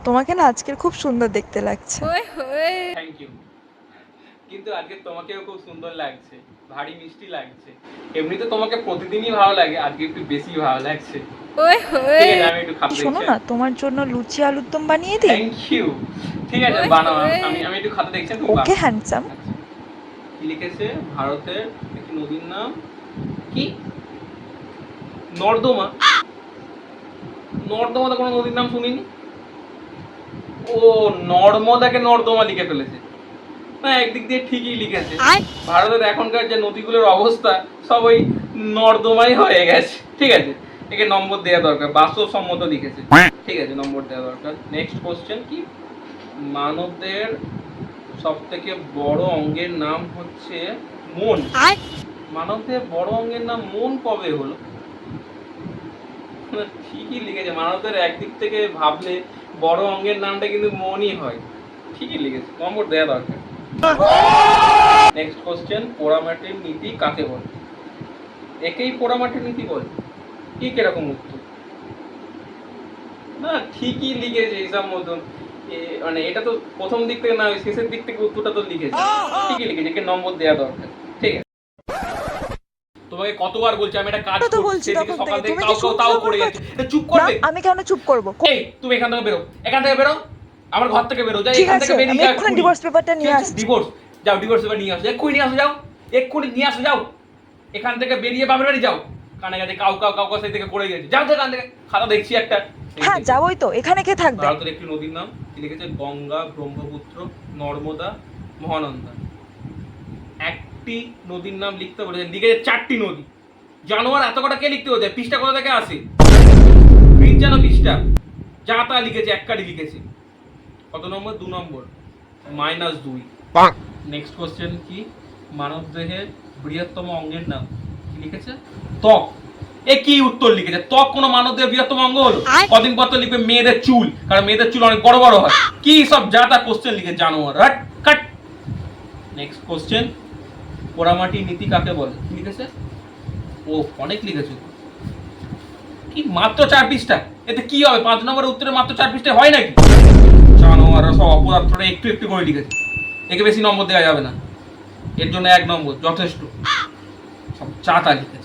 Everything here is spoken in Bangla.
তোমাকে না আজকের খুব সুন্দর দেখতে লাগছে। Thank you. কিন্তু আজকে তোমাকেও খুব সুন্দর লাগছে, ভারী মিষ্টি লাগছে। এমনিতে তোমাকে প্রতিদিনই ভালো লাগে, আজকে একটু বেশি ভালো লাগছে। ঠিক আছে, আমি একটু খাতে শোনো দেখছি। না, তোমার জন্য লুচি আলুর দম বানিয়ে দিই। Thank you. ঠিক আছে, বানাও। আমি একটু খাতে দেখছি, তুমি ওকে বানাও। হ্যান্ডসাম। আচ্ছা, কি লিখেছে? ভারতের একটি নদীর নাম কি? নর্দমা। নর্দমা তো কোনো নদীর নাম শুনিনি। ও, নর্মদাকে নর্দমা লিখে ফেলেছে। না, একদিক দিয়ে ঠিকই লিখেছে। ভারতের এখনকার যে নদীগুলোর অবস্থা সব ওই নর্দমাই হয়ে গেছে। ঠিক আছে, একে নম্বর দেওয়া দরকার, বাস্তবসম্মত লিখেছে। ঠিক আছে, নম্বর দেওয়া দরকার। নেক্সট কোশ্চেন কি? মানবদের সব থেকে বড় অঙ্গের নাম হচ্ছে মন। মানবদের বড় অঙ্গের নাম মন কবে হলো? ঠিকই লিখেছে, মানবদের একদিক থেকে ভাবলে বড় অঙ্গের নামটা কিন্তু মনই হয়। ঠিকই লিখেছে, নম্বর দেওয়া দরকার। নেক্সট কোশ্চেন, পোড়ামাটির নীতি কাকে বলে? একেই পোড়ামাটির নীতি বলে? কি কিরকম উত্তর? না, ঠিকই লিখেছে হিসাব মতন। মানে এটা তো প্রথম দিক থেকে না, শেষের দিক থেকে উত্তরটা তো লিখেছে। ঠিকই লিখেছে, একে নম্বর দেওয়া দরকার। ঠিক আছে, তোমাকে কতবার বলছি আমি একটা কাজ তো করছি, বলছি সেদিকে তখন সকাল থেকে, থেকে তুমি কাউ কি কাউ শুনছো তাও আমার করে কথা? যাচ্ছে। চুপ না, করবে? আমি কেন চুপ করবো? এই, তুমি এখান থেকে বেরো, এখান থেকে বেরো, আমার ঘর থেকে বেরো, যাই ঠিক এখান থেকে আছে, বেরিয়ে আমি যাও এক্ষুনি এক্ষুনি। ডিভোর্স পেপারটা নিয়ে আসছি। ডিভোর্স? যাও, ডিভোর্স পেপার নিয়ে আসো, এক্ষুনি নিয়ে আসো, যাও এক্ষুনি নিয়ে আসো, যাও এখান থেকে বেরিয়ে বাপের বাড়ি যাও। কানে কাছে কাউ কাউ কাউ কাউ সেই থেকে করে গেছে, যাও তো এখান থেকে। খাতা দেখছি একটা। হ্যাঁ যাবোই তো, এখানে কে থাকবে? ভারতের একটি নদীর নাম কি লিখেছে? গঙ্গা, ব্রহ্মপুত্র, নর্মদা, মহানন্দা। একটি নদীর নাম লিখতে বলেছে, লিখেছে 4টি নদী। জানোয়ার, এত কটা কে লিখতে হচ্ছে? পৃষ্ঠা কোথা থেকে আসে? প্রিন্ট জানো পৃষ্ঠা? যা তা লিখেছে, এক কাটি লিখেছে। কত নম্বর? 2 নম্বর, -2। নেক্সট কোশ্চেন কি? মানব দেহের বৃহত্তম অঙ্গের নাম কি লিখেছে? ত্বক। এ কি উত্তর লিখেছে? ত্বক কোনো মানব দেহের বৃহত্তম অঙ্গ হলো? কদিন পর তো লিখবে মেয়েদের চুল, কারণ মেয়েদের চুল অনেক বড় বড় হয়। কি সব যা তা কোশ্চেন লিখে জানোয়ার, রাট কাট। নেক্সট কোশ্চেন, পোড়ামাটির নীতি কাকে বলে? কি লিখেছে? ও, অনেক লিখেছে। কি মাত্র 4 পৃষ্ঠা? এতে কি হবে? 5 নম্বরের উত্তরে মাত্র 4 পৃষ্ঠা হয় নাকি? জানোয়াররা সব অপদার্থটা একটু একটু করে লিখেছে। একে বেশি নম্বর দেওয়া যাবে না, এর জন্য 1 নম্বর যথেষ্ট। সব চাটা লিখেছে।